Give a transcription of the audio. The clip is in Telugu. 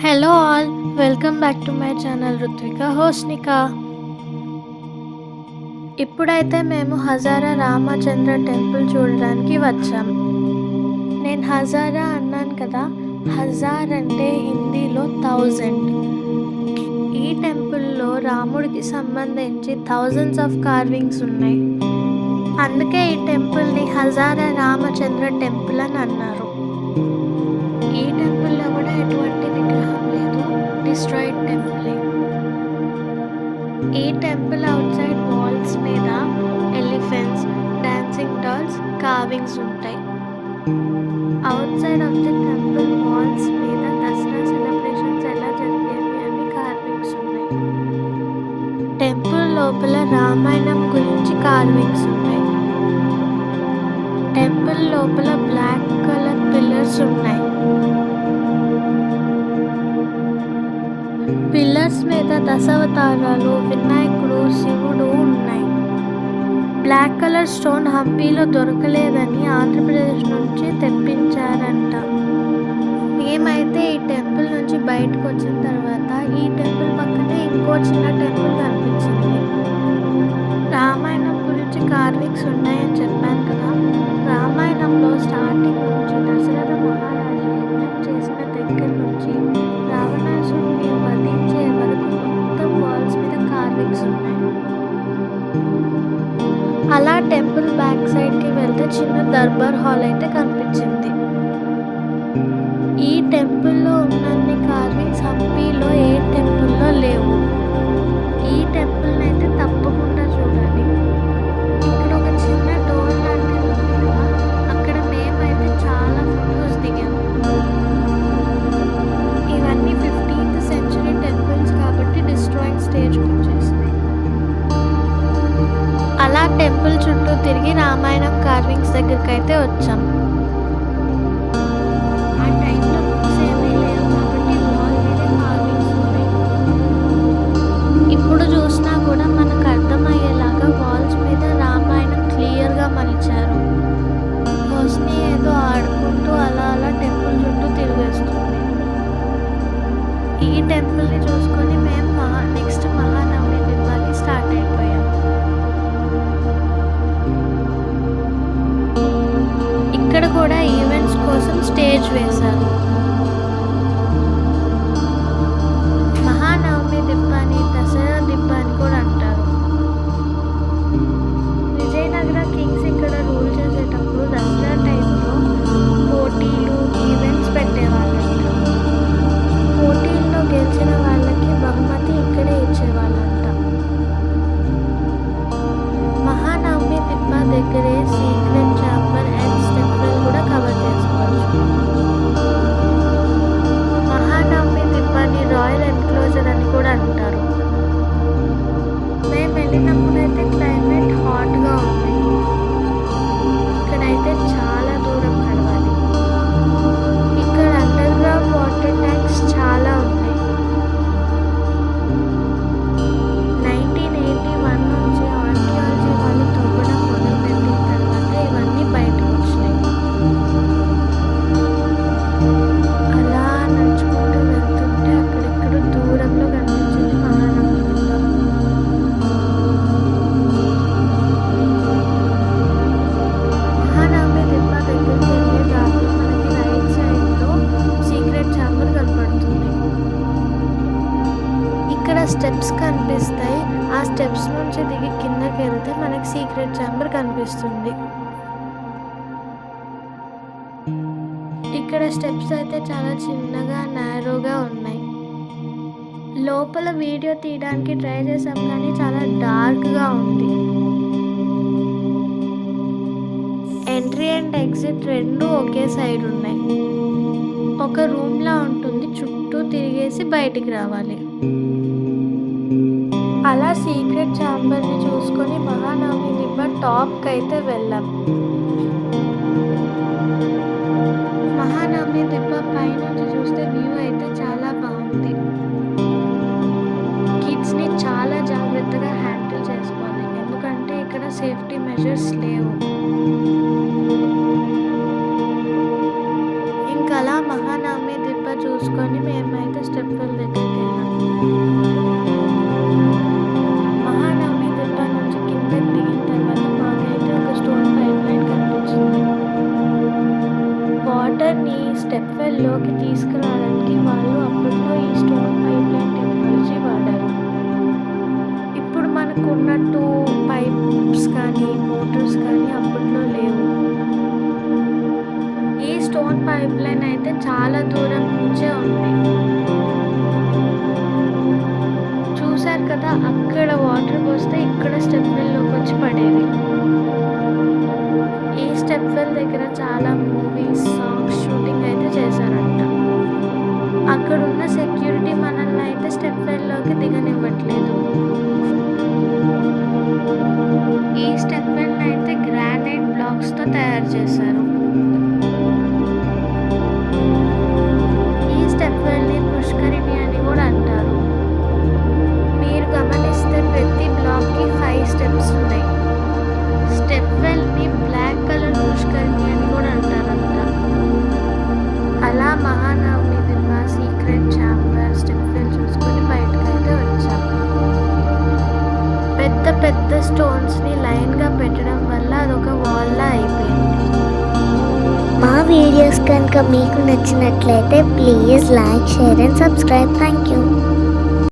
Hello all, welcome back to my channel Ruthvika Hosnika. ఇప్పుడైతే మేము హజారా రామచంద్ర టెంపుల్ చూడడానికి వచ్చాం. నేను హజారా అన్నాను కదా, హజార్ అంటే హిందీలో 1000. ఈ టెంపుల్లో రాముడికి సంబంధించి థౌజండ్స్ ఆఫ్ కార్వింగ్స్ ఉన్నాయి. అందుకే ఈ టెంపుల్ని హజారా రామచంద్ర టెంపుల్ అని అన్నారు. ఈ టెంపుల్లో కూడా ఎటువంటి విగ్రహం లేదు, డిస్ట్రాయిడ్ టెంపుల్. ఈ టెంపుల్ అవుట్ సైడ్ వాల్స్ మీద ఎలిఫెంట్స్, డాన్సింగ్ డాల్స్, కార్వింగ్స్ ఉంటాయి. Outside of the temple walls మీద దసరా సెలబ్రేషన్స్ ఎలా జరిగేవి అని కార్వింగ్స్ ఉన్నాయి. టెంపుల్ లోపల రామాయణం గురించి కార్వింగ్స్ ఉన్నాయి. టెంపుల్ లోపల బ్లాక్ కలర్ పిల్లర్స్ ఉన్నాయి. పిల్లర్స్ మీద దశావతారాలు, వినాయకుడు, శివుడు ఉన్నాయి. బ్లాక్ కలర్ స్టోన్ హంపీలో దొరకలేదని ఆంధ్రప్రదేశ్ నుంచి తెప్పించారంట. మేమైతే ఈ టెంపుల్ నుంచి బయటకు వచ్చిన తర్వాత ఈ టెంపుల్ పక్కనే ఇంకో చిన్న టెంపుల్ కనిపించింది. రామాయణం గురించి కార్వింగ్స్ ఉన్నాయని చెప్పాను కదా. రామాయణంలో స్టార్టింగ్ నుంచి దశరథ మహారాజు యజ్ఞం చేసిన దగ్గర నుంచి రావణాసురుడిని వధించే వరకు మొత్తం వాల్స్ మీద కార్వింగ్స్ ఉన్నాయి. అలా టెంపుల్ బ్యాక్ సైడ్కి వెళ్తే చిన్న దర్బార్ హాల్ అయితే కనిపించింది. ఈ టెంపుల్లో ఉన్నన్ని కార్వింగ్స్ హంపీలో ఏ టెంపుల్లో లేవు. ఈ టెంపుల్ని అయితే తప్పకుండా చూడాలి. ఇక్కడ ఒక చిన్న డోర్ లాంటిది ఉంది కదా, అక్కడ మేమైతే చాలా ఫొటోస్ దిగాము. ఇవన్నీ 15th సెంచరీ టెంపుల్స్ కాబట్టి డిస్ట్రాయింగ్ స్టేజ్కి వచ్చేసినాయి. అలా టెంపుల్ చుట్టూ తిరిగి రామాయణం కార్వింగ్స్ దగ్గరికి అయితే వచ్చాం. ఆ టైంలో బుక్స్ ఏమీ లేవు కాబట్టి వాల్ మీదే కార్వింగ్స్ ఉన్నాయి. ఇప్పుడు చూసినా కూడా మనకు అర్థమయ్యేలాగా వాల్స్ మీద రామాయణం క్లియర్గా మలిచారు. హోస్ని ఏదో ఆడుకుంటూ అలా అలా టెంపుల్ చుట్టూ తిరిగేస్తుంది. ఈ టెంపుల్ని చూసుకొని మేము నెక్స్ట్ మహానవమి దిబ్బాకి స్టార్ట్ అయిపోయాం. ఇక్కడ కూడా ఈవెంట్స్ కోసం స్టేజ్ వేశారు. మహానవమి దిబ్బాని దసరా దిబ్బా అని కూడా అంటారు. విజయనగర కింగ్స్ ఇక్కడ రూల్ చేసేటప్పుడు దసరా టైంలో పోటీలు, ఈవెంట్స్ పెట్టేవాళ్ళంట. పోటీల్లో గెలిచిన వాళ్ళకి బహుమతి ఇక్కడే ఇచ్చేవాళ్ళంట. మహానవమి దిబ్బా దగ్గరే సీక్రెట్ ఛాంబర్ అండ్ స్టెప్వెల్ కూడా కవర్ చేసుకోవచ్చు. మహానవమి దిబ్బాని రాయల్ ఎన్క్లోజర్ అని కూడా అంటారు. మేము వెళ్ళినప్పుడు అయితే క్లైమేట్ హాట్గా ఉంది. ఇక్కడైతే చాలా దూరం నడవాలి. ఇక్కడ అండర్ గ్రౌండ్ వాటర్ ట్యాంక్స్ చాలా ఉన్నాయి. 1981 నుంచి ఆర్కియాలజీ వాళ్ళు తవ్వడం మొదలుపెట్టిన తర్వాత ఇవన్నీ బయటకు వచ్చినాయి. అలా నడుచుకుంటూ వెళ్తుంటే అక్కడిక్కడ దూరంలో కనిపించింది మహానవమి దిబ్బ. మహానవమి దిబ్బ దగ్గరికి వెళ్ళే దారిలో మనకి రైట్ సైడ్లో సీక్రెట్ ఛాంబర్ కనపడుతుంది. ఇక్కడ స్టెప్స్ కనిపిస్తాయి. ఆ స్టెప్స్ నుంచి దిగి కిందకి వెళ్తే మనకి సీక్రెట్ ఛాంబర్ కనిపిస్తుంది. ఇక్కడ స్టెప్స్ అయితే చాలా చిన్నగా నారోగా ఉన్నాయి. లోపల వీడియో తీయడానికి ట్రై చేసాం కానీ చాలా డార్క్గా ఉంది. ఎంట్రీ అండ్ ఎగ్జిట్ రెండు ఒకే సైడ్ ఉన్నాయి. ఒక రూమ్లా ఉంటుంది, చుట్టూ తిరిగేసి బయటికి రావాలి. అలా సీక్రెట్ ఛాంబర్ని చూసుకొని మహానవమి దిబ్బ టాప్కి అయితే వెళ్ళాం. మహానవమి దిబ్బ పైనుంచి చూస్తే వ్యూ అయితే చాలా బాగుంది. కిడ్స్ని చాలా జాగ్రత్తగా హ్యాండిల్ చేసుకోవాలి, ఎందుకంటే ఇక్కడ సేఫ్టీ మెజర్స్ లేవు. ఇంకా అలా మహానవమి దిబ్బ చూసుకొని మేము మేమైతే స్టెప్ వెల్ దగ్గరికి వెళ్ళాం. మహానవమి దిబ్బ నుంచి కిందకి దిగిన తర్వాత మాకైతే ఒక స్టోన్ పైప్ లైన్ కనిపించింది. వాటర్ని స్టెప్ వెల్లోకి తీసుకురావడానికి వాళ్ళు అప్పట్లో ఈ స్టోన్ పైప్ లైన్ టెక్నాలజీ వాడారు. ఇప్పుడు మనకు ఉన్నట్టు పైప్స్ కానీ మోటార్స్ కానీ అప్పట్లో లేవు. ఈ స్టోన్ పైప్ లైన్ అయితే చాలా దూరం నుంచే ఉంది. చూశారు కదా, అక్కడ వాటర్ పోస్తే ఇక్కడ స్టెప్ వెల్లోకి వచ్చి పడేది. ఈ స్టెప్ వెల్ దగ్గర చాలా మూవీస్, సాంగ్స్ షూటింగ్ అయితే చేశారంట. అక్కడున్న సెక్యూరిటీ మనల్ని అయితే స్టెప్ వెల్లోకి దిగనివ్వట్లేదు. ఈ స్టెప్ వెల్ అయితే గ్రానైట్ బ్లాక్స్తో తయారు చేశారు. ఈ స్టెప్ వెల్ని పుష్కరిణి అని కూడా అంటారు. మీరు గమనిస్తే ప్రతి బ్లాక్కి 5 స్టెప్స్ ఉన్నాయి. స్టెప్ వెల్ని బ్లాక్ కలర్ పుష్కరిణి అని కూడా అంటారంట. అలా మహానవమి దిబ్బ, సీక్రెట్ ఛాంబర్, స్టెప్ వెల్ చూసుకొని బయటకైతే వచ్చాం. పెద్ద పెద్ద స్టోన్స్ని లైన్గా పెట్టడం వల్ల అదొక వాల్లా అయిపోయింది. మా వీడియోస్ కనుక మీకు నచ్చినట్లయితే please like, share and subscribe. Thank you.